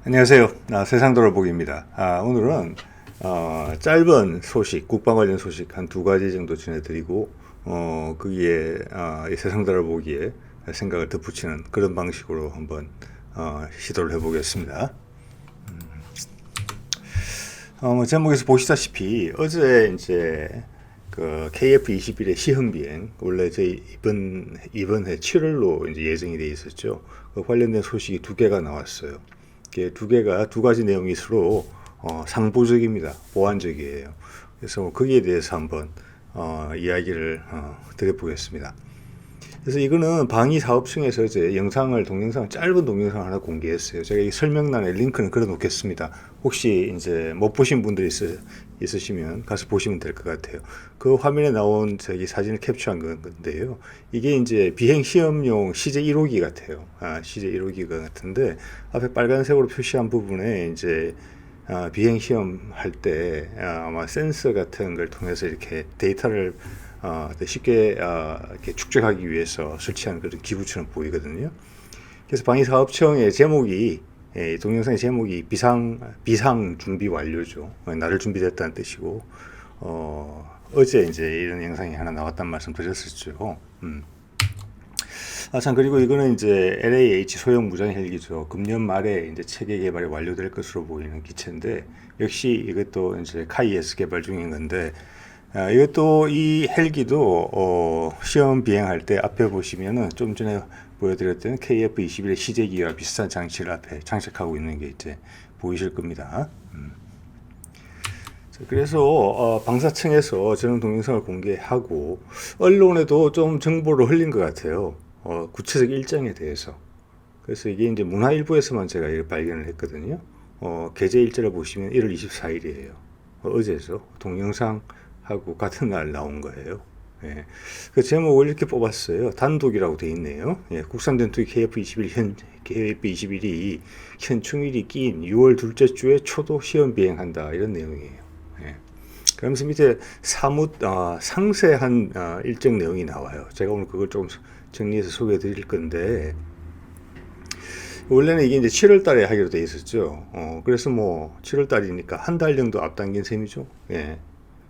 안녕하세요. 세상 돌아보기입니다. 오늘은 짧은 소식, 국방 관련 소식 한 두 가지 정도 전해드리고 거기에 이 세상 돌아보기에 생각을 덧붙이는 그런 방식으로 한번 시도를 해보겠습니다. 제목에서 보시다시피 어제 이제 그 KF-21의 시험 비행 원래 저희 이번 해 7월로 이제 예정이 돼 있었죠. 그 관련된 소식이 두 개가 나왔어요. 두 개가 두 가지 내용이 서로 상보적입니다. 보완적이에요. 그래서 거기에 대해서 한번 이야기를 드려보겠습니다. 그래서 이거는 방위사업청에서 이제 동영상, 짧은 동영상 하나 공개했어요. 제가 이 설명란에 링크는 걸어 놓겠습니다. 혹시 이제 못 보신 분들이 있으시면 가서 보시면 될 것 같아요. 그 화면에 나온 저기 사진을 캡처한 건데요. 이게 이제 비행 시험용 CJ 1호기 같아요. CJ 1호기가 같은데 앞에 빨간색으로 표시한 부분에 이제 비행 시험 할 때 아마 센서 같은 걸 통해서 이렇게 데이터를 쉽게 이렇게 축적하기 위해서 설치한 그런 기구처럼 보이거든요. 그래서 방위사업청의 제목이 동영상의 제목이 비상 준비 완료죠. 날을 준비됐다는 뜻이고 어제 이제 이런 영상이 하나 나왔단 말씀 드렸었죠. 참, 그리고 이거는 이제 LAH 소형 무장 헬기죠. 금년 말에 이제 체계 개발이 완료될 것으로 보이는 기체인데, 역시 이것도 이제 카이에스 개발 중인 건데, 이것도 이 헬기도 시험 비행할 때 앞에 보시면은 좀 전에 보여드렸던 KF-21의 시제기와 비슷한 장치를 앞에 장착하고 있는 게 이제 보이실 겁니다. 그래서 방사청에서 저런 동영상을 공개하고 언론에도 좀 정보를 흘린 것 같아요. 구체적 일정에 대해서. 그래서 이게 이제 문화일보에서만 제가 이걸 발견을 했거든요. 게재 일자를 보시면 1월 24일이에요. 어제죠. 동영상하고 같은 날 나온 거예요. 예. 그 제목을 이렇게 뽑았어요. 단독이라고 돼 있네요. 예. 국산 전투기 KF-21이 현 충일이 낀 6월 둘째 주에 초도 시험 비행한다. 이런 내용이에요. 예. 그러면서 밑에 상세한 일정 내용이 나와요. 제가 오늘 그걸 좀 정리해서 소개해 드릴 건데, 원래는 이게 이제 7월 달에 하기로 돼 있었죠. 그래서 뭐 7월 달이니까 한 달 정도 앞당긴 셈이죠. 예.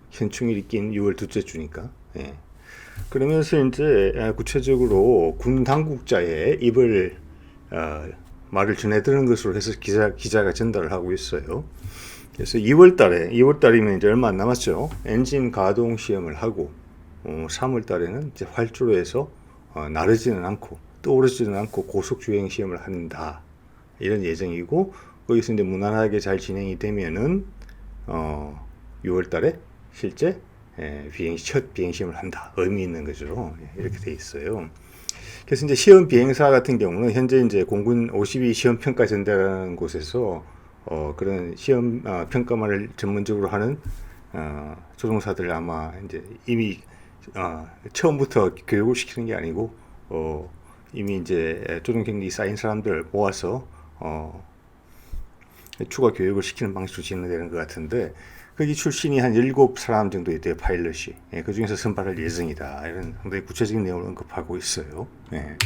현충일이 낀 6월 둘째 주니까. 예. 그러면서 이제 구체적으로 군 당국자의 입을 말을 전해드는 것으로 해서 기자가 전달을 하고 있어요. 그래서 2월 달이면 이제 얼마 안 남았죠. 엔진 가동 시험을 하고 3월 달에는 이제 활주로 해서 나르지는 않고 떠오르지는 않고 고속 주행 시험을 한다. 이런 예정이고, 거기서 이제 무난하게 잘 진행이 되면은 6월 달에 실제 첫 비행 시험을 한다. 의미 있는 거죠. 이렇게 돼 있어요. 그래서 이제 시험 비행사 같은 경우는 현재 이제 공군 52 시험 평가 전대라는 곳에서 그런 시험 평가만을 전문적으로 하는 조종사들 아마 이제 이미 처음부터 교육을 시키는 게 아니고 이미 이제 조종 경력이 쌓인 사람들 모아서 추가 교육을 시키는 방식으로 진행되는 것 같은데, 거기 출신이 한 7사람 정도 있대요, 파일럿이. 예, 그 중에서 선발할 예정이다. 이런 상당히 구체적인 내용을 언급하고 있어요. 예.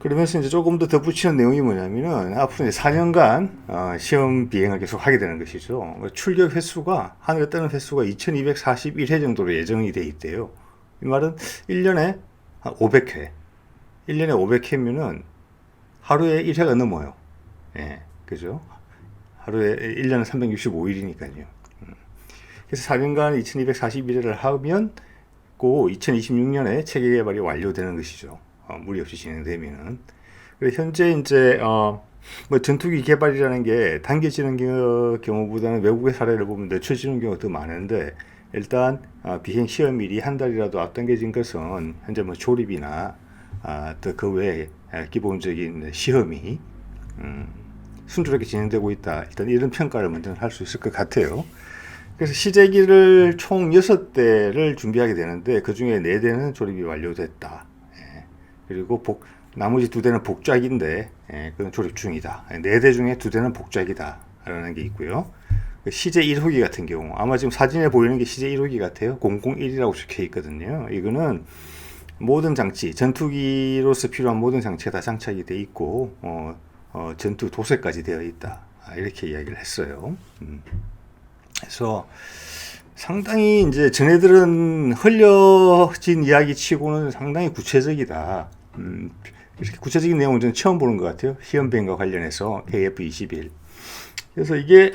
그러면서 이제 조금 더 덧붙이는 내용이 뭐냐면은 앞으로 이제 4년간 시험 비행을 계속 하게 되는 것이죠. 출격 횟수가, 하늘에 뜨는 횟수가 2241회 정도로 예정이 돼 있대요. 이 말은 1년에 500회. 1년에 500회면은 하루에 1회가 넘어요. 예, 그죠? 하루에 1년은 365일이니까요. 그래서 4년간 2241회를 하면 고 2026년에 체계 개발이 완료되는 것이죠. 무리 없이 진행되면은. 그래서 현재 이제 뭐 전투기 개발이라는 게 당겨지는 경우보다는 외국의 사례를 보면 늦춰지는 경우가 더 많은데, 일단 비행 시험일이 한 달이라도 앞당겨진 것은 현재 뭐 조립이나 또 그 외에 기본적인 시험이 순조롭게 진행되고 있다. 일단 이런 평가를 먼저 할 수 있을 것 같아요. 그래서 시제기를 총 6대를 준비하게 되는데, 그 중에 4대는 조립이 완료됐다. 예. 그리고 나머지 2대는 복작인데, 그건 조립 중이다. 4대 중에 2대는 복작이다. 라는 게 있고요. 시제 1호기 같은 경우, 아마 지금 사진에 보이는 게 시제 1호기 같아요. 001이라고 적혀 있거든요. 이거는 모든 장치, 전투기로서 필요한 모든 장치가 다 장착이 돼 있고, 전투 도세까지 되어 있다. 이렇게 이야기를 했어요. 그래서 상당히 이제 전해들은 흘려진 이야기 치고는 상당히 구체적이다. 이렇게 구체적인 내용은 저는 처음 보는 것 같아요. 시험 비행과 관련해서 KF-21. 그래서 이게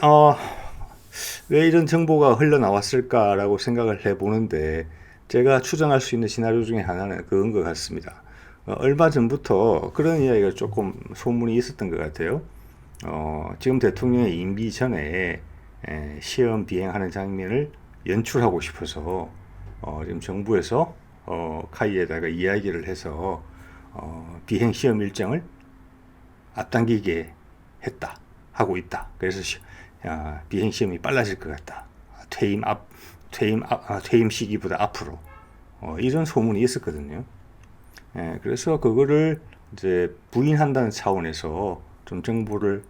왜 이런 정보가 흘러나왔을까라고 생각을 해보는데 제가 추정할 수 있는 시나리오 중에 하나는 그건 것 같습니다. 얼마 전부터 그런 이야기가 조금 소문이 있었던 것 같아요. 지금 대통령의 임기 전에 시험 비행하는 장면을 연출하고 싶어서 지금 정부에서 카이에다가 이야기를 해서 비행 시험 일정을 앞당기게 했다 하고 있다. 그래서 비행 시험이 빨라질 것 같다. 퇴임 시기보다 앞으로 이런 소문이 있었거든요. 그래서 그거를 이제 부인한다는 차원에서 좀 정보를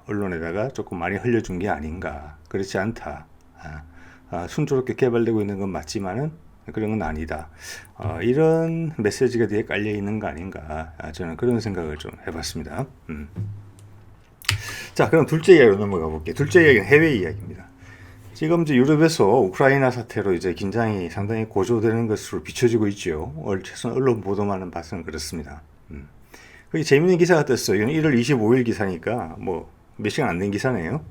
언론에다가 조금 많이 흘려준 게 아닌가. 그렇지 않다. 순조롭게 개발되고 있는 건 맞지만은 그런 건 아니다. 이런 메시지가 뒤에 깔려 있는 거 아닌가. 저는 그런 생각을 좀 해봤습니다. 자, 그럼 둘째 이야기로 넘어가 볼게요. 둘째 이야기는 해외 이야기입니다. 지금 이제 유럽에서 우크라이나 사태로 이제 긴장이 상당히 고조되는 것으로 비춰지고 있죠. 최소한 언론 보도만은 봐서는 그렇습니다. 그게 재밌는 기사가 떴어요. 이건 1월 25일 기사니까 뭐 몇 시간 안 된 기사네요.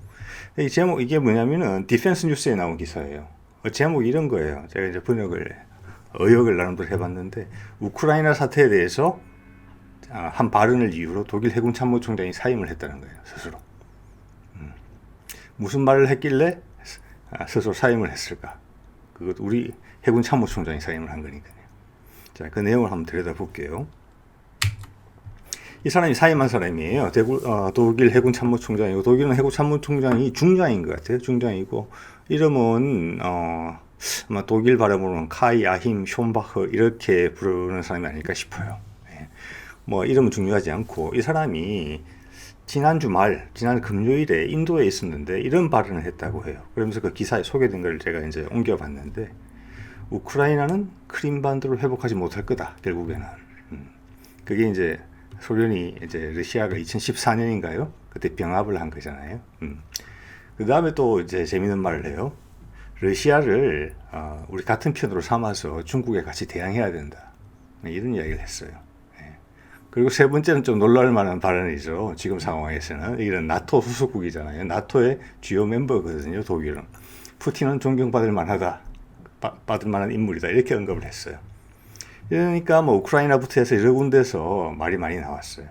이 제목 이게 뭐냐면은 디펜스 뉴스에 나온 기사예요. 제목이 이런 거예요. 제가 이제 의역을 나름대로 해봤는데 우크라이나 사태에 대해서 한 발언을 이유로 독일 해군 참모총장이 사임을 했다는 거예요. 스스로. 무슨 말을 했길래 스스로 사임을 했을까? 그것 우리 해군 참모총장이 사임을 한 거니까요. 자, 그 내용을 한번 들여다볼게요. 이 사람이 사임한 사람이에요. 독일 해군 참모총장이고, 독일은 해군 참모총장이 중장인 것 같아요. 중장이고, 이름은 아마 독일 발음으로는 카이 아힘 숀바흐 이렇게 부르는 사람이 아닐까 싶어요. 뭐 이름은 중요하지 않고, 이 사람이 지난 금요일에 인도에 있었는데 이런 발언을 했다고 해요. 그러면서 그 기사에 소개된 걸 제가 이제 옮겨봤는데, 우크라이나는 크림반도를 회복하지 못할 거다, 결국에는. 그게 이제 소련이 이제 러시아가 2014년인가요? 그때 병합을 한 거잖아요. 그 다음에 또 이제 재밌는 말을 해요. 러시아를 우리 같은 편으로 삼아서 중국에 같이 대항해야 된다. 이런 이야기를 했어요. 그리고 세 번째는 좀 놀랄 만한 발언이죠. 지금 상황에서는. 이런 나토 소속국이잖아요. 나토의 주요 멤버거든요, 독일은. 푸틴은 존경받을 만하다. 받을 만한 인물이다. 이렇게 언급을 했어요. 그러니까 뭐 우크라이나부터 해서 여러 군데서 말이 많이 나왔어요.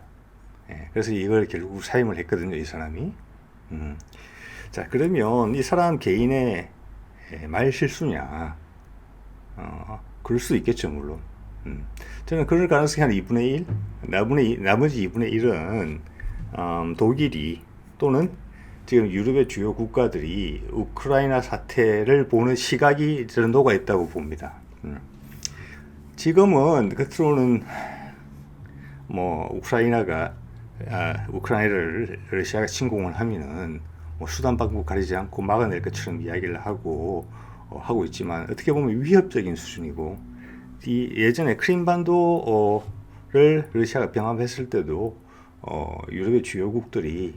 그래서 이걸 결국 사임을 했거든요, 이 사람이. 자, 그러면 이 사람 개인의 말 실수냐? 그럴 수 있겠죠, 물론. 저는 그럴 가능성이 한 2분의 1? 나머지 2분의 1은 독일이 또는 지금 유럽의 주요 국가들이 우크라이나 사태를 보는 시각이 저는 녹아 있다고 봅니다. 지금은 겉으로는 뭐 우크라이나를 러시아가 침공을 하면은 뭐 수단 방법 가리지 않고 막아낼 것처럼 이야기를 하고 있지만 어떻게 보면 위협적인 수준이고, 예전에 크림반도를 러시아가 병합했을 때도 유럽의 주요국들이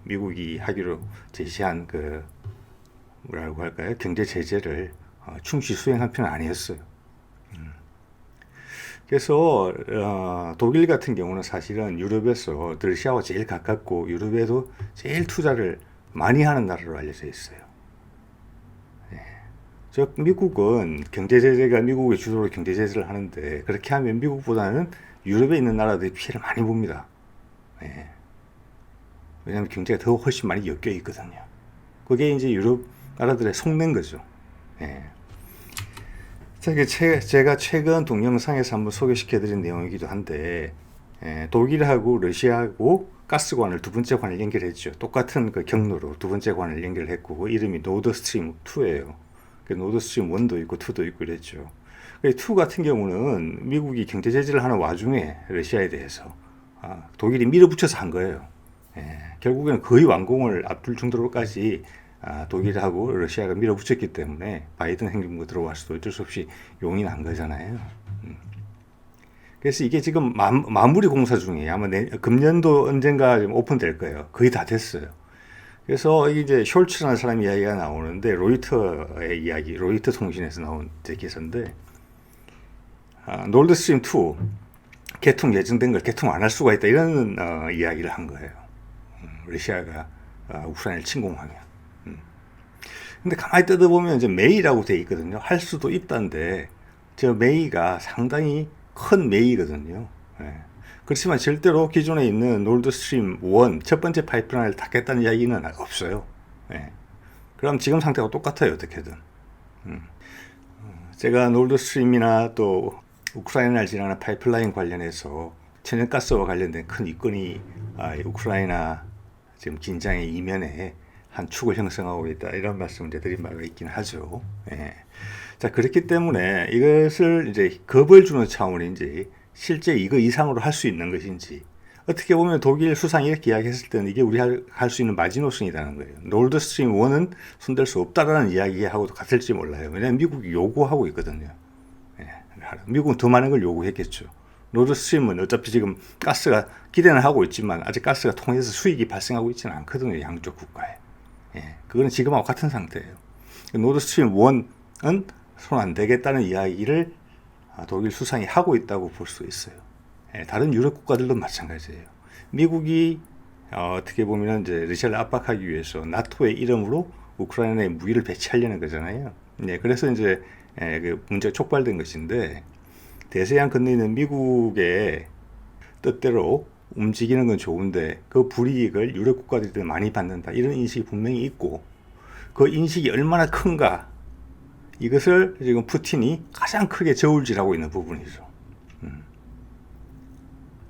미국이 하기로 제시한 그 뭐라고 할까요? 경제 제재를 충실히 수행한 편은 아니었어요. 그래서 독일 같은 경우는 사실은 유럽에서 러시아와 제일 가깝고 유럽에도 제일 투자를 많이 하는 나라로 알려져 있어요. 즉 미국은 경제 제재가 미국의 주도로 경제 제재를 하는데, 그렇게 하면 미국보다는 유럽에 있는 나라들이 피해를 많이 봅니다. 왜냐하면 경제가 더 훨씬 많이 엮여 있거든요. 그게 이제 유럽 나라들의 속낸 거죠. 제가 최근 동영상에서 한번 소개시켜드린 내용이기도 한데, 독일하고 러시아하고 가스관을 두 번째 관을 연결했죠. 똑같은 그 경로로 두 번째 관을 연결했고, 그 이름이 노드스트림 2예요. 노드스트림 1도 있고 2도 있고 이랬죠. 2 같은 경우는 미국이 경제 제재를 하는 와중에 러시아에 대해서 독일이 밀어붙여서 한 거예요. 결국에는 거의 완공을 앞둘 정도로까지 독일하고 러시아가 밀어붙였기 때문에 바이든 행정부가 들어왔어도 어쩔 수 없이 용인한 거잖아요. 그래서 이게 지금 마무리 공사 중이에요. 아마 금년도 언젠가 좀 오픈될 거예요. 거의 다 됐어요. 그래서 이제 숄츠라는 사람 이야기가 나오는데 로이터의 이야기, 로이터 통신에서 나온 기사인데 노르드스트림 2 개통 예정된 걸 개통 안 할 수가 있다 이런 이야기를 한 거예요. 러시아가 우크라이나를 침공하면. 근데 가만히 뜯어보면 이제 메이라고 돼 있거든요. 할 수도 있다는데 저 메이가 상당히 큰 메이거든요. 예. 그렇지만 절대로 기존에 있는 노르드스트림 1 첫 번째 파이프라인을 닫겠다는 이야기는 없어요. 예. 그럼 지금 상태가 똑같아요. 어떻게든. 제가 노르드스트림이나 또 우크라이나를 지나는 파이프라인 관련해서 천연가스와 관련된 큰 이권이 우크라이나 지금 긴장의 이면에 한 축을 형성하고 있다 이런 말씀을 드린 바가 있긴 하죠. 예. 자, 그렇기 때문에 이것을 이제 겁을 주는 차원인지 실제 이거 이상으로 할 수 있는 것인지 어떻게 보면 독일 수상이 이렇게 이야기했을 때는 이게 우리 할 수 있는 마지노선이라는 거예요. 노르드스트림 1은 손댈 수 없다라는 이야기하고도 같을지 몰라요. 왜냐하면 미국이 요구하고 있거든요. 예. 미국은 더 많은 걸 요구했겠죠. 노르드스트림은 어차피 지금 가스가 기대는 하고 있지만 아직 가스가 통해서 수익이 발생하고 있지는 않거든요. 양쪽 국가에. 예. 그거는 지금하고 같은 상태예요. 노르드스트림 1은 손 안 대겠다는 이야기를 독일 수상이 하고 있다고 볼 수 있어요. 예, 다른 유럽 국가들도 마찬가지예요. 미국이 어떻게 보면 이제 러시아를 압박하기 위해서 나토의 이름으로 우크라이나에 무기를 배치하려는 거잖아요. 예, 그래서 이제 그 문제가 촉발된 것인데 대서양 건너에 있는 미국의 뜻대로 움직이는 건 좋은데 그 불이익을 유럽 국가들이 많이 받는다 이런 인식이 분명히 있고 그 인식이 얼마나 큰가 이것을 지금 푸틴이 가장 크게 저울질하고 있는 부분이죠.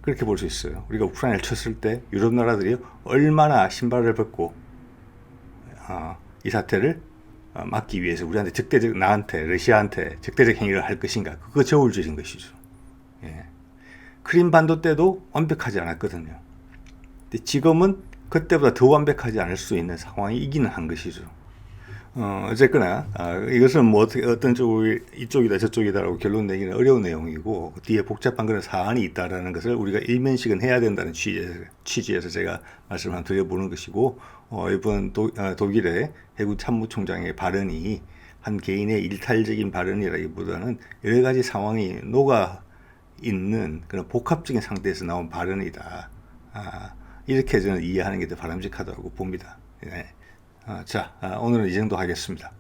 그렇게 볼 수 있어요. 우리가 우크라이나를 쳤을 때 유럽 나라들이 얼마나 신발을 벗고 이 사태를 막기 위해서 우리한테 나한테 러시아한테 적대적 행위를 할 것인가 그거 저울질인 것이죠. 예. 크림 반도 때도 완벽하지 않았거든요. 근데 지금은 그때보다 더 완벽하지 않을 수 있는 상황이기는 한 것이죠. 어쨌거나 이것은 뭐 어떤 이쪽이다 저쪽이다라고 결론 내기는 어려운 내용이고 뒤에 복잡한 그런 사안이 있다라는 것을 우리가 일면식은 해야 된다는 취지에서 제가 말씀을 한번 드려보는 것이고 이번 독일의 해군 참모총장의 발언이 한 개인의 일탈적인 발언이라기보다는 여러 가지 상황이 녹아 있는 그런 복합적인 상태에서 나온 발언이다. 이렇게 저는 이해하는 게 더 바람직하다고 봅니다. 네. 자, 오늘은 이 정도 하겠습니다.